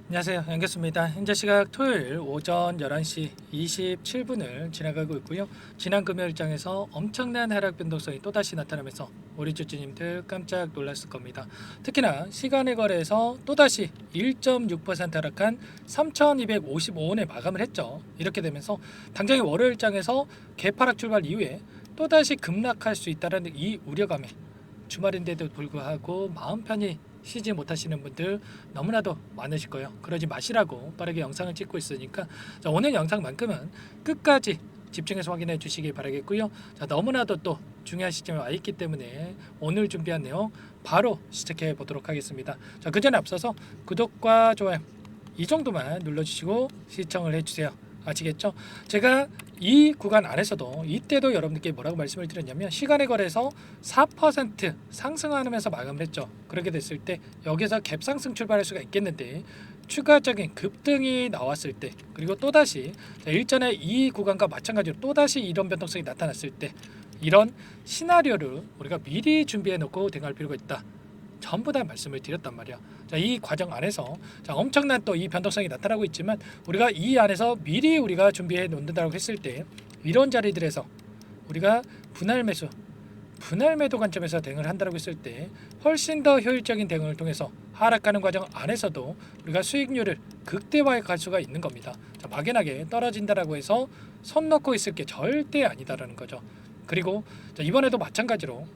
안녕하세요. 연결수입니다. 현재 시각 토요일 오전 11시 27분을 지나가고 있고요. 지난 금요일장에서 엄청난 하락 변동성이 또다시 나타나면서 우리 주주님들 깜짝 놀랐을 겁니다. 특히나 시간의 거래에서 또다시 1.6% 하락한 3,255원에 마감을 했죠. 이렇게 되면서 당장의 월요일장에서 개파락 출발 이후에 또다시 급락할 수 있다는 이 우려감에 주말인데도 불구하고 마음 편히 쉬지 못하시는 분들 너무나도 많으실 거예요. 그러지 마시라고 빠르게 영상을 찍고 있으니까 오늘 영상만큼은 끝까지 집중해서 확인해 주시기 바라겠고요. 너무나도 또 중요한 시점에 와 있기 때문에 오늘 준비한 내용 바로 시작해 보도록 하겠습니다. 그 전에 앞서서 구독과 좋아요 이 정도만 눌러주시고 시청을 해주세요. 아시겠죠? 제가 이 구간 안에서도 이때도 여러분들께 뭐라고 말씀을 드렸냐면 시간의 거래에서 4% 상승하면서 마감을 했죠. 그렇게 됐을 때 여기서 갭상승 출발할 수가 있겠는데 추가적인 급등이 나왔을 때 그리고 또다시 일전에 이 구간과 마찬가지로 또다시 이런 변동성이 나타났을 때 이런 시나리오를 우리가 미리 준비해 놓고 대응할 필요가 있다. 전부 다 말씀을 드렸단 말이야. 이 과정 안에서 엄청난 또 이 변동성이 나타나고 있지만 우리가 이 안에서 미리 우리가 준비해 놓는다고 했을 때 이런 자리들에서 우리가 분할 매도 관점에서 대응을 한다고 했을 때 훨씬 더 효율적인 대응을 통해서 하락하는 과정 안에서도 우리가 수익률을 극대화해 갈 수가 있는 겁니다. 막연하게 떨어진다라고 해서 손 놓고 있을 게 절대 아니다라는 거죠. 그리고 이번에도 마찬가지로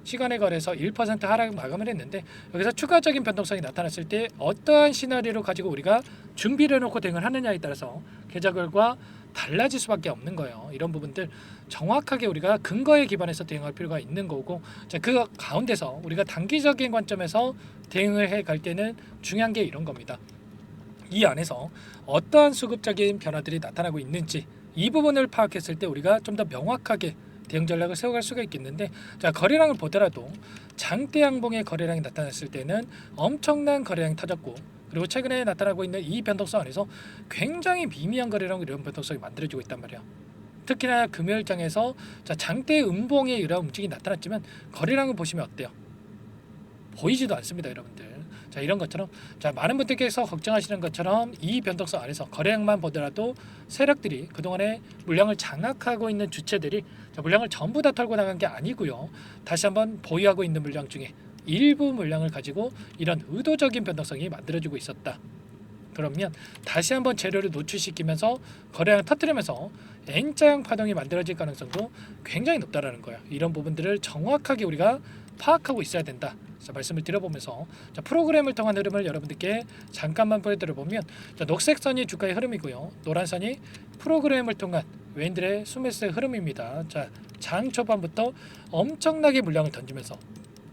시간에 거래해서 1% 하락 마감을 했는데 여기서 추가적인 변동성이 나타났을 때 어떠한 시나리오를 가지고 우리가 준비를 해놓고 대응을 하느냐에 따라서 계좌 결과 달라질 수밖에 없는 거예요. 이런 부분들 정확하게 우리가 근거에 기반해서 대응할 필요가 있는 거고 그 가운데서 우리가 단기적인 관점에서 대응을 해갈 때는 중요한 게 이런 겁니다. 이 안에서 어떠한 수급적인 변화들이 나타나고 있는지 이 부분을 파악했을 때 우리가 좀 더 명확하게 대응 전략을 세워갈 수가 있겠는데 거래량을 보더라도 장대 양봉의 거래량이 나타났을 때는 엄청난 거래량이 터졌고 그리고 최근에 나타나고 있는 이 변동성 안에서 굉장히 미미한 거래량 이런 변동성이 만들어지고 있단 말이야. 특히나 금요일장에서 장대 음봉의 이런 움직임이 나타났지만 거래량을 보시면 어때요? 보이지도 않습니다, 여러분들. 이런 것처럼 많은 분들께서 걱정하시는 것처럼 이 변동성 안에서 거래량만 보더라도 세력들이 그동안에 물량을 장악하고 있는 주체들이 물량을 전부 다 털고 나간 게 아니고요. 다시 한번 보유하고 있는 물량 중에 일부 물량을 가지고 이런 의도적인 변동성이 만들어지고 있었다. 그러면 다시 한번 재료를 노출시키면서 거래량을 터뜨리면서 N자형 파동이 만들어질 가능성도 굉장히 높다라는 거예요. 이런 부분들을 정확하게 우리가 파악하고 있어야 된다. 말씀을 드려보면서 프로그램을 통한 흐름을 여러분들께 잠깐만 보여드려보면 녹색 선이 주가의 흐름이고요. 노란 선이 프로그램을 통한 외인들의 수매수의 흐름입니다. 장 초반부터 엄청나게 물량을 던지면서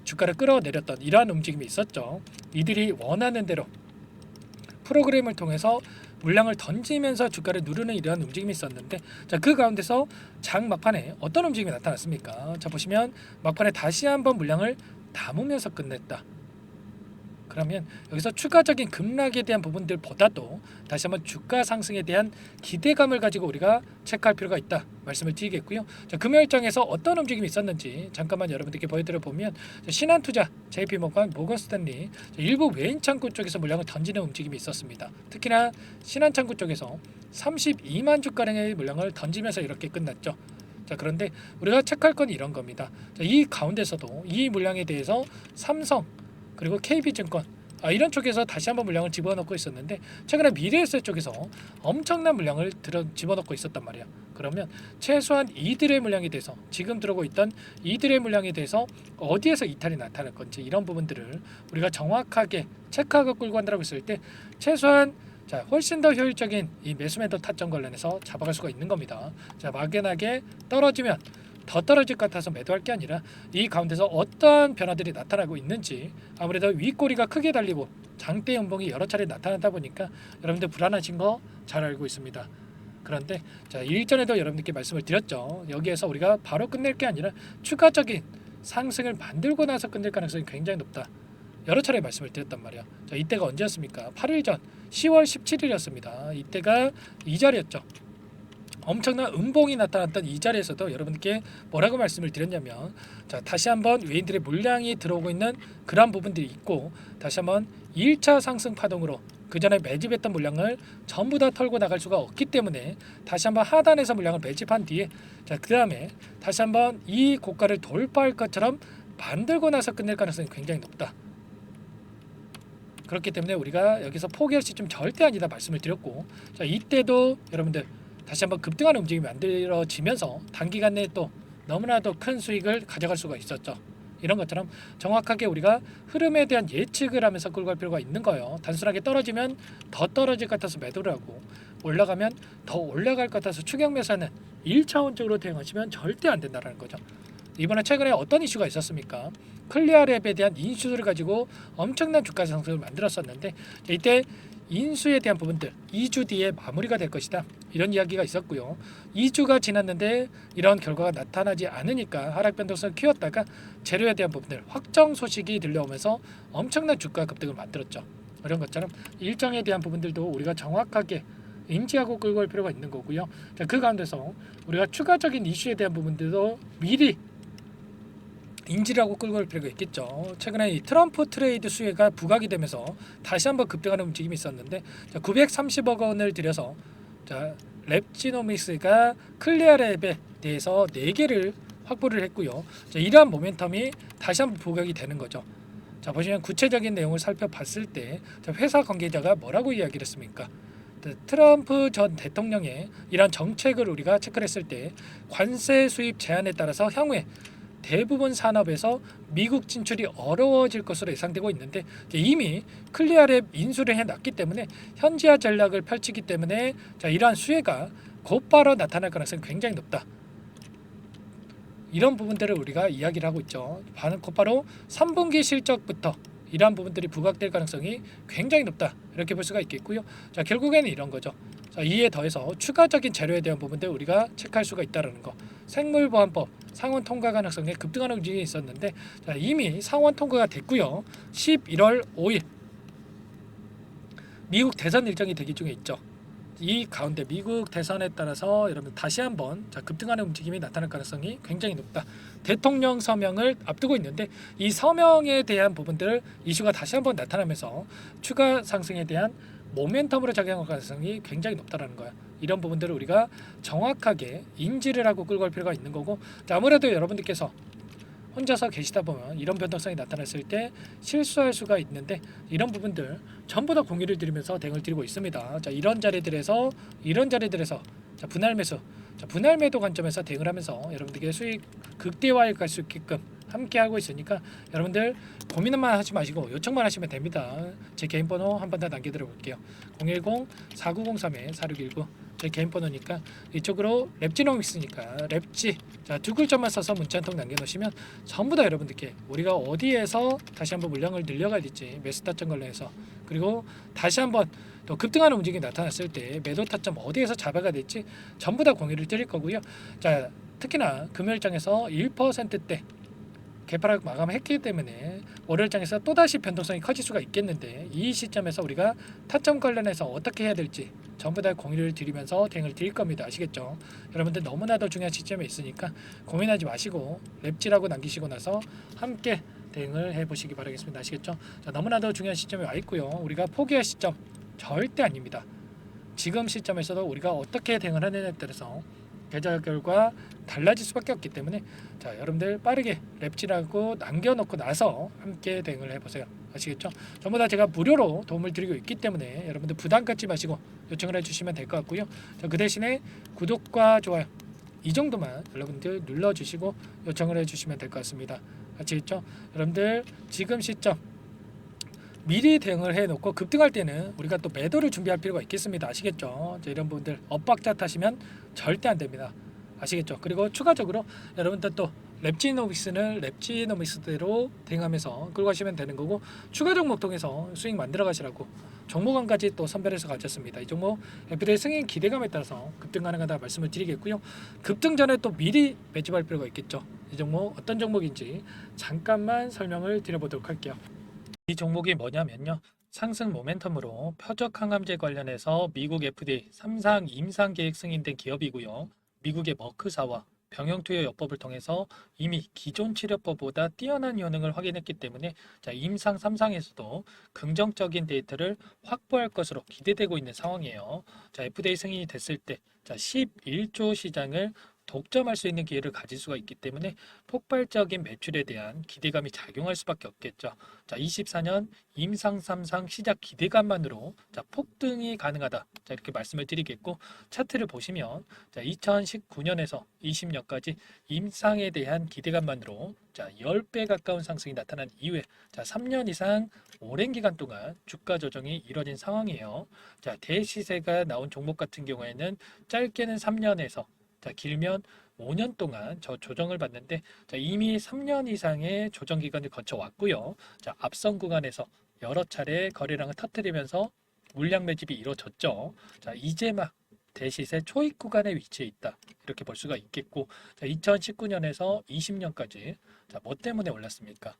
주가를 끌어내렸던 이러한 움직임이 있었죠. 이들이 원하는 대로 프로그램을 통해서 물량을 던지면서 주가를 누르는 이러한 움직임이 있었는데 그 가운데서 장 막판에 어떤 움직임이 나타났습니까? 보시면 막판에 다시 한번 물량을 담으면서 끝냈다. 그러면 여기서 추가적인 급락에 대한 부분들보다도 다시 한번 주가 상승에 대한 기대감을 가지고 우리가 체크할 필요가 있다 말씀을 드리겠고요. 금요일장에서 어떤 움직임이 있었는지 잠깐만 여러분들께 보여드려 보면 신한투자, JP모건, 모건스탠리 일부 외인 창구 쪽에서 물량을 던지는 움직임이 있었습니다. 특히나 신한창구 쪽에서 32만 주가량의 물량을 던지면서 이렇게 끝났죠. 그런데 우리가 체크할 건 이런 겁니다. 이 가운데서도 이 물량에 대해서 삼성 그리고 KB증권 이런 쪽에서 다시 한번 물량을 집어넣고 있었는데 최근에 미래에셋 쪽에서 엄청난 물량을 집어넣고 있었단 말이야. 그러면 최소한 이들의 물량에 대해서 지금 들어오고 있던 이들의 물량에 대해서 어디에서 이탈이 나타날 건지 이런 부분들을 우리가 정확하게 체크하고 끌고 간다고 했을 때 최소한 훨씬 더 효율적인 이 매수매도 타점 관련해서 잡아갈 수가 있는 겁니다. 막연하게 떨어지면 더 떨어질 것 같아서 매도할 게 아니라 이 가운데서 어떠한 변화들이 나타나고 있는지 아무래도 윗꼬리가 크게 달리고 장대 연봉이 여러 차례 나타나다 보니까 여러분들 불안하신 거 잘 알고 있습니다. 그런데 일전에도 여러분들께 말씀을 드렸죠. 여기에서 우리가 바로 끝낼 게 아니라 추가적인 상승을 만들고 나서 끝낼 가능성이 굉장히 높다. 여러 차례 말씀을 드렸단 말이야. 이때가 언제였습니까? 8일 전 10월 17일이었습니다. 이때가 이 자리였죠. 엄청난 음봉이 나타났던 이 자리에서도 여러분께 뭐라고 말씀을 드렸냐면 다시 한번 외인들의 물량이 들어오고 있는 그런 부분들이 있고 다시 한번 1차 상승 파동으로 그 전에 매집했던 물량을 전부 다 털고 나갈 수가 없기 때문에 다시 한번 하단에서 물량을 매집한 뒤에 그 다음에 다시 한번 이 고가를 돌파할 것처럼 만들고 나서 끝낼 가능성이 굉장히 높다. 그렇기 때문에 우리가 여기서 포기할 시점 절대 아니다 말씀을 드렸고, 자 이때도 여러분들 다시 한번 급등하는 움직임이 만들어지면서 단기간 내에 또 너무나도 큰 수익을 가져갈 수가 있었죠. 이런 것처럼 정확하게 우리가 흐름에 대한 예측을 하면서 끌고 갈 필요가 있는 거예요. 단순하게 떨어지면 더 떨어질 것 같아서 매도를 하고, 올라가면 더 올라갈 것 같아서 추격 매수하는 1차원적으로 대응하시면 절대 안 된다는 거죠. 이번에 최근에 어떤 이슈가 있었습니까? 클리어랩에 대한 인수를 가지고 엄청난 주가 상승을 만들었었는데, 이때 인수에 대한 부분들 2주 뒤에 마무리가 될 것이다, 이런 이야기가 있었고요. 2주가 지났는데 이런 결과가 나타나지 않으니까 하락 변동성을 키웠다가 재료에 대한 부분들 확정 소식이 들려오면서 엄청난 주가 급등을 만들었죠. 이런 것처럼 일정에 대한 부분들도 우리가 정확하게 인지하고 끌고 갈 필요가 있는 거고요. 자, 그 가운데서 우리가 추가적인 이슈에 대한 부분들도 미리 인지를 하고 끌고 갈 필요가 있겠죠. 최근에 이 트럼프 트레이드 수혜가 부각이 되면서 다시 한번 급등하는 움직임이 있었는데, 자, 930억 원을 들여서 자, 랩지노믹스가 클리어랩에 대해서 4개를 확보를 했고요. 자, 이러한 모멘텀이 다시 한번 부각이 되는 거죠. 자, 보시면 구체적인 내용을 살펴봤을 때 회사 관계자가 뭐라고 이야기를 했습니까? 트럼프 전 대통령의 이런 정책을 우리가 체크를 했을 때 관세 수입 제한에 따라서 향후에 대부분 산업에서 미국 진출이 어려워질 것으로 예상되고 있는데, 이미 클리어랩 인수를 해놨기 때문에 현지화 전략을 펼치기 때문에 자, 이러한 수혜가 곧바로 나타날 가능성이 굉장히 높다. 이런 부분들을 우리가 이야기를 하고 있죠. 곧바로 3분기 실적부터 이러한 부분들이 부각될 가능성이 굉장히 높다, 이렇게 볼 수가 있겠고요. 자, 결국에는 이런 거죠. 자, 이에 더해서 추가적인 재료에 대한 부분들 우리가 체크할 수가 있다는 거. 생물보안법 상원 통과 가능성에 급등하는 움직임이 있었는데, 자, 이미 상원 통과가 됐고요. 11월 5일 미국 대선 일정이 대기 중에 있죠. 이 가운데 미국 대선에 따라서 여러분 다시 한번 급등하는 움직임이 나타날 가능성이 굉장히 높다. 대통령 서명을 앞두고 있는데 이 서명에 대한 부분들 이슈가 다시 한번 나타나면서 추가 상승에 대한 모멘텀으로 작용할 가능성이 굉장히 높다라는 거야. 이런 부분들을 우리가 정확하게 인지를 하고 끌고 갈 필요가 있는 거고, 아무래도 여러분들께서 혼자서 계시다 보면 이런 변동성이 나타났을 때 실수할 수가 있는데, 이런 부분들 전부 다 공유를 드리면서 대응을 드리고 있습니다. 자, 이런 자리들에서 자, 분할 매수, 자, 분할 매도 관점에서 대응을 하면서 여러분들께 수익 극대화해 갈 수 있게끔 함께 하고 있으니까 여러분들 고민만 하지 마시고 요청만 하시면 됩니다. 제 개인 번호 한 번 더 남겨드려 볼게요. 010-4903-4619 제 개인 번호니까 이쪽으로 랩지노믹스니까 랩지, 자, 두 글자만 써서 문자 한 통 남겨놓으시면 전부 다 여러분들께 우리가 어디에서 다시 한번 물량을 늘려가야 될지, 매수 타점 관련해서, 그리고 다시 한번 또 급등하는 움직임이 나타났을 때 매도 타점 어디에서 잡아가야 될지 전부 다 공유를 드릴 거고요. 자, 특히나 금요일장에서 1%대 개파락 마감했기 때문에 월요일장에서 또다시 변동성이 커질 수가 있겠는데, 이 시점에서 우리가 타점 관련해서 어떻게 해야 될지 전부 다 공유를 드리면서 대응을 드릴 겁니다. 아시겠죠? 여러분들 너무나도 중요한 시점에 있으니까 고민하지 마시고 랩지라고 남기시고 나서 함께 대응을 해보시기 바라겠습니다. 아시겠죠? 자, 너무나도 중요한 시점에 와 있고요. 우리가 포기할 시점 절대 아닙니다. 지금 시점에서도 우리가 어떻게 대응을 하느냐에 따라서 계좌 결과 달라질 수밖에 없기 때문에, 자, 여러분들 빠르게 랩지라고 남겨놓고 나서 함께 대응을 해보세요. 아시겠죠? 전부 다 제가 무료로 도움을 드리고 있기 때문에 여러분들 부담 갖지 마시고 요청을 해주시면 될 것 같고요. 자, 그 대신에 구독과 좋아요 이 정도만 여러분들 눌러주시고 요청을 해주시면 될 것 같습니다. 아시겠죠? 여러분들 지금 시점 미리 대응을 해놓고 급등할 때는 우리가 또 매도를 준비할 필요가 있겠습니다. 아시겠죠? 이런 분들 엇박자 타시면 절대 안 됩니다. 아시겠죠? 그리고 추가적으로 여러분들 또 랩지노믹스는 랩지노믹스대로 대응하면서 끌고 가시면 되는 거고, 추가 종목 통해서 수익 만들어 가시라고 종목원까지 또 선별해서 가졌습니다. 이 종목 FD의 승인 기대감에 따라서 급등 가능하다 말씀을 드리겠고요. 급등 전에 또 미리 매집할 필요가 있겠죠. 이 종목 어떤 종목인지 잠깐만 설명을 드려보도록 할게요. 이 종목이 뭐냐면요, 상승 모멘텀으로 표적 항암제 관련해서 미국 FDA 3상 임상 계획 승인된 기업이고요. 미국의 머크사와 병용투여 요법을 통해서 이미 기존 치료법보다 뛰어난 효능을 확인했기 때문에 자, 임상 3상에서도 긍정적인 데이터를 확보할 것으로 기대되고 있는 상황이에요. 자, FDA 승인이 됐을 때 자, 11조 시장을 독점할 수 있는 기회를 가질 수가 있기 때문에 폭발적인 매출에 대한 기대감이 작용할 수밖에 없겠죠. 자, 24년 임상 3상 시작 기대감만으로 자, 폭등이 가능하다. 자, 이렇게 말씀을 드리겠고 차트를 보시면 자, 2019년에서 20년까지 임상에 대한 기대감만으로 자, 10배 가까운 상승이 나타난 이후에 자, 3년 이상 오랜 기간 동안 주가 조정이 이뤄진 상황이에요. 자, 대시세가 나온 종목 같은 경우에는 짧게는 3년에서 자, 길면 5년 동안 저 조정을 받는데 자, 이미 3년 이상의 조정 기간을 거쳐 왔고요. 자, 앞선 구간에서 여러 차례 거래량을 터뜨리면서 물량 매집이 이루어졌죠. 자, 이제 막 대시세 초입 구간에 위치해 있다. 이렇게 볼 수가 있겠고, 자, 2019년에서 20년까지 자, 뭐 때문에 올랐습니까?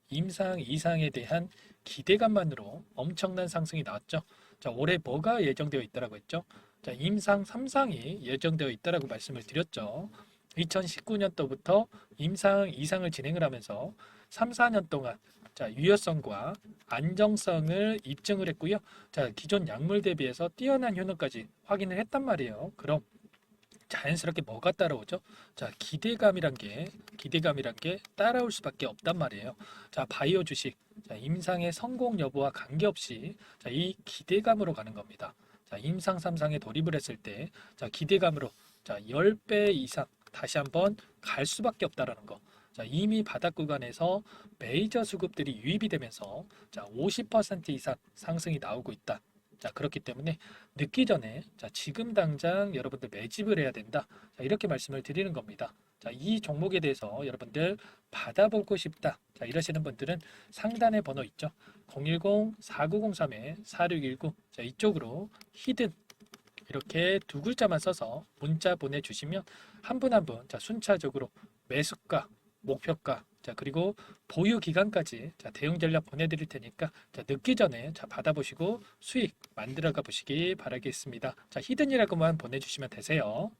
임상 이상에 대한 기대감만으로 엄청난 상승이 나왔죠. 자, 올해 뭐가 예정되어 있다라고 했죠? 자, 임상 3상이 예정되어 있다라고 말씀을 드렸죠. 2019년도부터 임상 이상을 진행을 하면서 3, 4년 동안 자, 유효성과 안정성을 입증을 했고요. 자, 기존 약물 대비해서 뛰어난 효능까지 확인을 했단 말이에요. 그럼 자연스럽게 뭐가 따라오죠? 자, 기대감이란 게 따라올 수밖에 없단 말이에요. 자, 바이오 주식, 자, 임상의 성공 여부와 관계없이 자, 이 기대감으로 가는 겁니다. 자, 임상 3상에 돌입을 했을 때, 자, 기대감으로 자, 10배 이상 다시 한번 갈 수밖에 없다라는 거. 자, 이미 바닥 구간에서 메이저 수급들이 유입이 되면서 자, 50% 이상 상승이 나오고 있다. 자, 그렇기 때문에 늦기 전에 자, 지금 당장 여러분들 매집을 해야 된다. 자, 이렇게 말씀을 드리는 겁니다. 자, 이 종목에 대해서 여러분들 받아보고 싶다. 자, 이러시는 분들은 상단에 번호 있죠. 010-4903-4619. 자, 이쪽으로 히든 이렇게 두 글자만 써서 문자 보내주시면 한 분 한 분 자, 순차적으로 매수가, 목표가, 자, 그리고 보유 기간까지 자, 대응 전략 보내드릴 테니까 자, 늦기 전에 자, 받아보시고 수익 만들어가 보시기 바라겠습니다. 자, 히든이라고만 보내주시면 되세요.